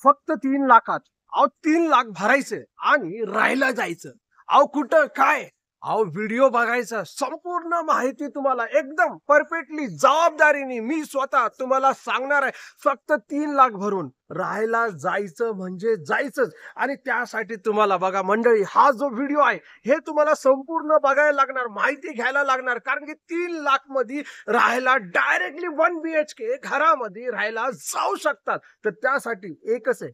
फक्त 3 लाखात. अहो 3 लाख भरायचे आणि राहायला जायचं. अहो कुठं काय? अहो व्हिडिओ बघायचा, संपूर्ण माहिती तुम्हाला एकदम परफेक्टली जबाबदारीने मी स्वतः तुम्हाला सांगणार आहे. फक्त 3 लाख भरून राहायला जायचं म्हणजे जायचंच. आणि त्यासाठी तुम्हाला बघा मंडळी, हा जो व्हिडिओ आहे हे तुम्हाला संपूर्ण बघायला लागणार, माहिती घ्यायला लागणार. कारण की 3 लाख मध्ये राहायला डायरेक्टली 1 BHK घरामध्ये राहायला जाऊ शकतात. तर त्यासाठी एकच आहे,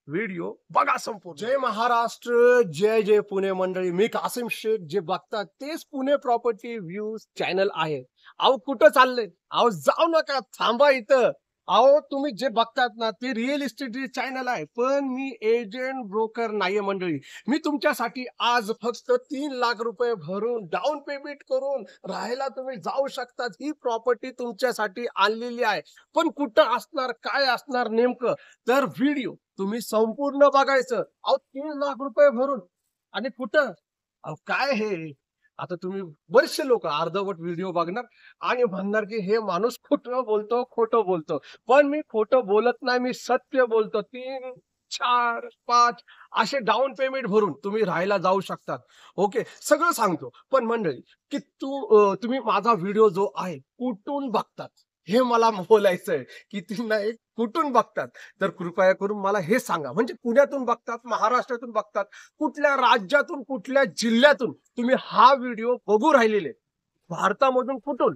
व्हिडिओ बघा संपूर्ण. जय महाराष्ट्र, जय जय पुणे मंडळी. मी कासिम शेख. जे बघतात तेच पुणे प्रॉपर्टी व्ह्यूज चॅनल आहे. अहो कुठं चाललंय? अहो जाऊ नका, थांबा इथं. अहो तुम्ही जे बघतात ना ते रिअल इस्टेट चॅनल आहे, पण मी एजंट ब्रोकर नाहीये मंडळी. मी तुमच्यासाठी आज फक्त 3 लाख रुपये भरून डाऊन पेमेंट करून राहायला तुम्ही जाऊ शकतात. ही प्रॉपर्टी तुमच्यासाठी आणलेली आहे. पण कुठं असणार, काय असणार नेमकं, तर व्हिडिओ तुम्ही संपूर्ण बघायचं. अहो 3 लाख रुपये भरून आणि कुठं, अहो काय हे. आता तुम्ही बरेचसे लोक अर्धवट व्हिडिओ बघणार आणि म्हणणार की हे माणूस खोटं बोलतो, खोटं बोलतो. पण मी खोटं बोलत नाही, मी सत्य बोलतो. 3, 4, 5 असे डाऊन पेमेंट भरून तुम्ही राहायला जाऊ शकतात. ओके, सगळं सांगतो. पण मंडळी की तुम्ही माझा व्हिडिओ जो आहे कुठून बघतात हे मला बोलायचंय. किती नाही कुठून बघतात, तर कृपया करून मला हे सांगा. म्हणजे पुण्यातून बघतात, महाराष्ट्रातून बघतात, कुठल्या राज्यातून, कुठल्या जिल्ह्यातून तुम्ही हा व्हिडिओ बघू राहिलेले, भारतामधून कुठून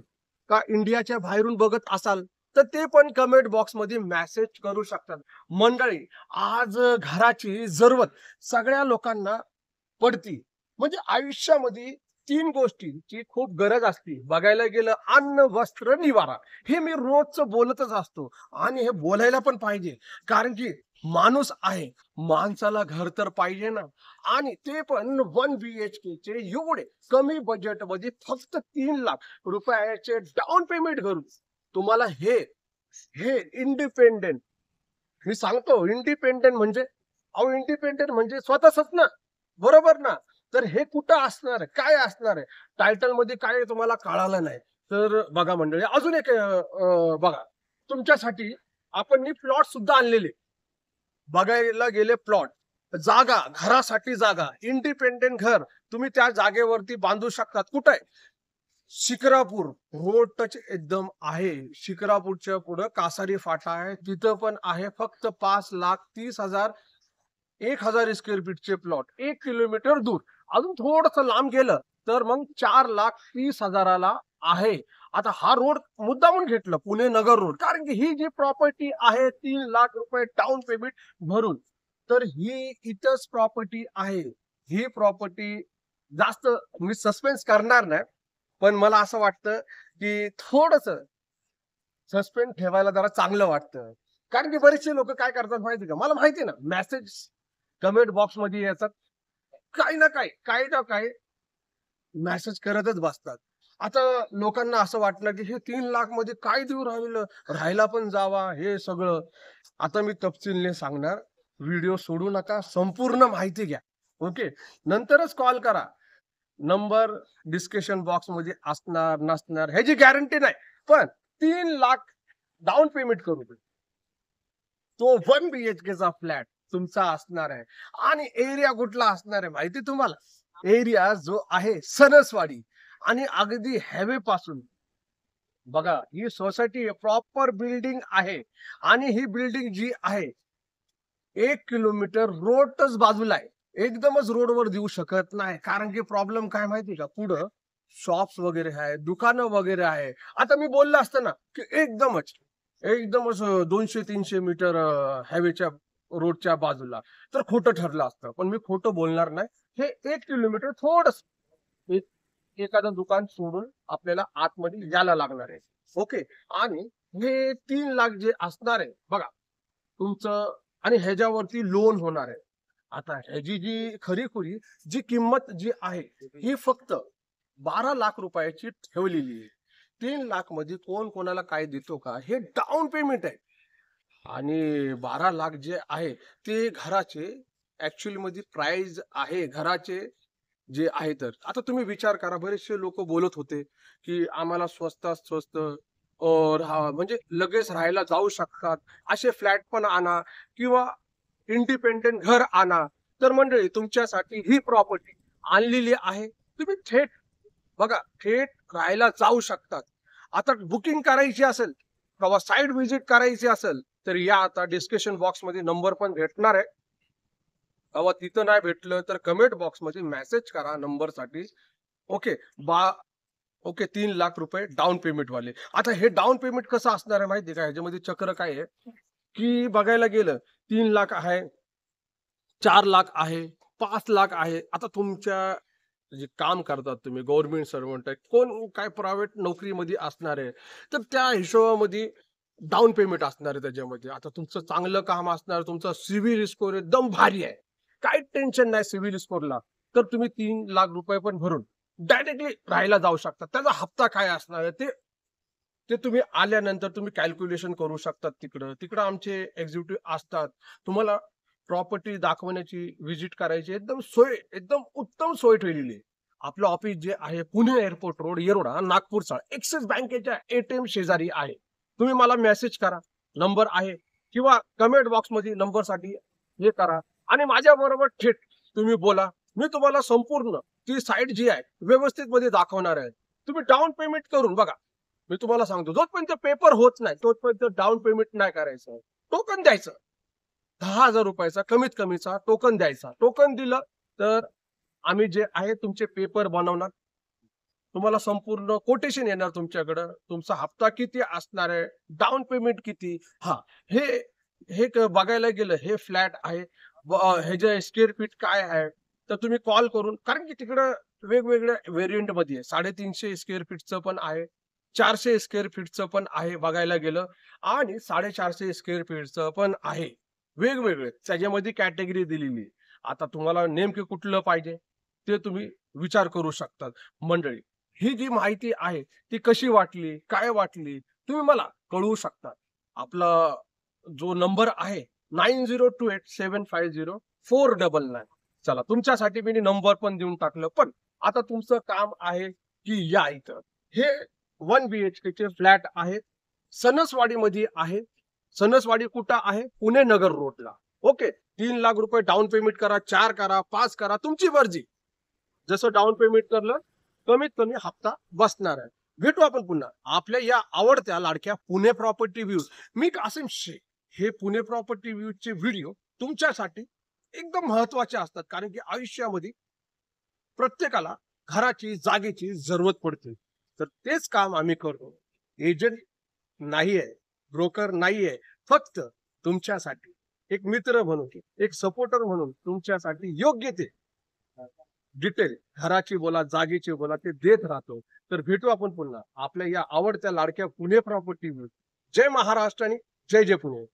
का इंडियाच्या बाहेरून बघत असाल तर ते पण कमेंट बॉक्स मध्ये मेसेज करू शकतात. मंडळी आज घराची जरूरत सगळ्या लोकांना पडती. म्हणजे आयुष्यामध्ये 3 गोष्टींची खूप गरज असते. बघायला गेलं अन्न, वस्त्र, निवारा. हे मी रोजच बोलतच असतो आणि हे बोलायला पण पाहिजे. कारण की माणूस आहे, माणसाला घर तर पाहिजे ना. आणि ते पण 1 BHK चे एवढे कमी बजेट मध्ये फक्त 3 लाख रुपयाचे डाऊन पेमेंट करून तुम्हाला हे हे इंडिपेंडेंट, मी सांगतो इंडिपेंडेंट म्हणजे, अहो इंडिपेंडेंट म्हणजे स्वतःच ना, बरोबर ना. तर हे कुठं असणार आहे, काय असणार आहे, टायटल मध्ये काय तुम्हाला कळालं नाही. तर बघा मंडळी अजून एक बघा तुमच्यासाठी आपण मी प्लॉट सुद्धा आणलेले. बघायला गेले प्लॉट, जागा, घरासाठी जागा, इंडिपेंडेंट घर तुम्ही त्या जागेवरती बांधू शकतात. कुठे आहे? शिक्रापूर रोड टच एकदम आहे. शिक्रापूरच्या पुढे कासारी फाटा आहे, तिथं पण आहे. फक्त 5,30,000 1,000 स्क्वेअर फीटचे प्लॉट, 1 किलोमीटर दूर. अजून थोडस लांब गेलं तर मग 4,30,000ला आहे. आता हा रोड मुद्दामून घेतलं, पुणे नगर रोड, कारण की ही जी प्रॉपर्टी आहे 3 लाख रुपये डाऊन पेमेंट भरून, तर ही इथंच प्रॉपर्टी आहे. ही प्रॉपर्टी जास्त मी सस्पेन्स करणार नाही, पण मला असं वाटतं की थोडस सस्पेन्स ठेवायला जरा चांगलं वाटतं. कारण की बरेचसे लोक काय करतात माहिती का, मला माहिती ना, मेसेज कमेंट बॉक्स मध्ये येतात, काही ना काही मेसेज करतच बसतात. आता लोकांना असं वाटलं की हे 3 लाख मध्ये काय देऊ राहिलं, राहायला पण जावा, हे सगळं. आता मी तपशीलने सांगणार, व्हिडिओ सोडू नका, संपूर्ण माहिती घ्या. ओके, नंतरच कॉल करा. नंबर डिस्कशन बॉक्स मध्ये असणार नसणार ह्याची गॅरंटी नाही, पण 3 लाख डाऊन पेमेंट करू तो 1 BHK चा फ्लॅट तुमचा असणार आहे. आणि एरिया कुठला असणार आहे माहिती तुम्हाला? एरिया जो आहे सणसवाडी आणि अगदी हायवे पासून. बघा ही सोसायटी प्रॉपर बिल्डिंग आहे आणि ही बिल्डिंग जी आहे 1 किलोमीटर रोडच बाजूला आहे. एकदमच रोडवर देऊ शकत नाही, कारण की प्रॉब्लेम काय माहिती का, पुढं शॉप्स वगैरे आहे, दुकानं वगैरे आहे. आता मी बोललं असतं ना की एकदमच एकदमच 200-300 मीटर हायवेच्या रोडच्या बाजूला, तर खोटं ठरलं असतं. पण मी खोटं बोलणार नाही. हे 1 किलोमीटर थोडस एखादं दुकान सोडून आपल्याला आतमध्ये यायला लागणार आहे. ओके, आणि हे 3 लाख जे असणार आहे बघा तुमचं, आणि ह्याच्यावरती लोन होणार आहे. आता ह्याची जी खरीखुरी जी किंमत जी आहे ही फक्त 12 लाख रुपयाची ठेवलेली आहे. 3 लाख मध्ये कोण कोणाला काय देतो का, हे डाऊन पेमेंट आहे. आणि 12 लाख जे आहे ते घराचे ऍक्च्युअली मध्ये प्राइस आहे घराचे जे आहे. तर आता तुम्ही विचार करा, बरेचसे लोक बोलत होते की आम्हाला स्वस्तात स्वस्त म्हणजे लगेच राहायला जाऊ शकतात असे फ्लॅट पण आणा, किंवा इंडिपेंडेंट घर आणा. तर मंडळी तुमच्यासाठी ही प्रॉपर्टी आणलेली आहे. तुम्ही थेट बघा, थेट राहायला जाऊ शकतात. आता बुकिंग करायची असेल किंवा साईट व्हिजिट करायची असेल तर या आता डिस्क्रिप्शन बॉक्स मध्ये नंबर पण भेटणार आहे. किंवा तिथं नाही भेटलं तर कमेंट बॉक्स मध्ये मेसेज करा नंबर साठी. ओके ओके, 3 लाख रुपये डाऊन पेमेंट वाले. आता हे डाऊन पेमेंट कसं असणार आहे माहिती का? ह्याच्यामध्ये चक्र काय आहे की बघायला गेलं 3 लाख आहे, 4 लाख आहे, 5 लाख आहे. आता तुमच्या जे काम करतात तुम्ही गव्हर्नमेंट सर्वंट आहे, कोण काय प्रायव्हेट नोकरीमध्ये असणार आहे, तर त्या हिशोबामध्ये डाऊन पेमेंट असणार आहे त्याच्यामध्ये. आता तुमचं चांगलं काम असणार, तुमचा सिव्हिल स्कोर एकदम भारी आहे, काही टेन्शन नाही सिव्हिल स्कोरला, तर तुम्ही 3 लाख रुपये पण भरून डायरेक्टली राहायला जाऊ शकता. त्याचा हप्ता काय असणार आहे ते ते तुम्ही आल्यानंतर तुम्ही कॅल्क्युलेशन करू शकतात. तिकडं तिकडं आमचे एक्झिक्युटिव्ह असतात. तुम्हाला प्रॉपर्टी दाखवण्याची, व्हिजिट करायची एकदम सोय, एकदम उत्तम सोय ठेवलेली आहे. आपलं ऑफिस जे आहे पुणे एअरपोर्ट रोड, येरोडा, नागपूरचा एक्सिस बँकेच्या ATM शेजारी आहे. तुम्ही मला मेसेज करा, नंबर आहे, किंवा कमेंट बॉक्स मध्ये नंबर साठी हे करा आणि माझ्या बरोबर थेट तुम्ही बोला. मी तुम्हाला संपूर्ण ती साईट जी आहे व्यवस्थित मध्ये दाखवणार आहे. तुम्ही डाऊन पेमेंट करून बघा. मी तुम्हाला सांगतो, जोपर्यंत पेपर होत नाही तोपर्यंत डाऊन पेमेंट नाही करायचं. टोकन द्यायचं, 10,000 रुपयाचा कमीत कमीचा टोकन द्यायचा. टोकन दिलं तर आम्ही जे आहे तुमचे पेपर बनवणार. तुम्हाला संपूर्ण कोटेशन येणार तुमच्याकडं. तुमचा हप्ता किती असणार आहे, डाऊन पेमेंट किती. हा, हे हे बघायला गेलं हे फ्लॅट आहे, हे जे स्क्वेअर फीट काय आहे, तर तुम्ही कॉल करून, कारण की तिकडं वेगवेगळ्या व्हेरियंट मध्ये आहे. 350 स्क्वेअर फीटचं पण आहे, 400 स्क्वेअर फीटचं पण आहे बघायला गेलं, आणि 450 स्क्वेअर फीटचं पण आहे. वेगवेगळे त्याच्यामध्ये कॅटेगरी दिलेली. आता तुम्हाला नेमके कुठलं पाहिजे ते तुम्ही विचार करू शकतात. मंडळी, ही जी माहिती आहे ती कशी वाटली, काय वाटली, तुम्ही मला कळवू शकता. आपला जो नंबर आहे 9028750499. चला, तुमच्यासाठी मी नंबर पण देऊन टाकलं. पण आता तुमचं काम आहे की या इथं हे 1 BHK चे फ्लॅट आहेत, सणसवाडीमध्ये आहे. सणसवाडी कुठं आहे? पुणे नगर रोडला. ओके, 3 लाख रुपये डाऊन पेमेंट करा, 4 करा, 5 करा, तुमची मर्जी. जसं डाऊन पेमेंट करलं कमीत कमी हप्ता बसणार आहे. भेटू आपण पुन्हा आपल्या या आवडत्या लाडक्या पुणे प्रॉपर्टी व्ह्यूज. मी कासिम शेख. हे पुणे प्रॉपर्टी व्ह्यूजचे व्हिडिओ तुमच्यासाठी एकदम महत्वाचे असतात, कारण की आयुष्यामध्ये प्रत्येकाला घराची, जागेची जरूरत पडते. तर तेच काम आम्ही करतो. एजंट नाहीये, ब्रोकर नाहीये, फक्त तुमच्यासाठी एक मित्र म्हणून, एक सपोर्टर म्हणून तुमच्यासाठी योग्य ते डिटेल घराची बोला, जागेची बोला, ते देत राहतो. तर भेटू आपण पुन्हा आपल्या या आवडत्या लाडक्या पुणे प्रॉपर्टी व्ह्यूज. जय महाराष्ट्र आणि जय जय पुणे.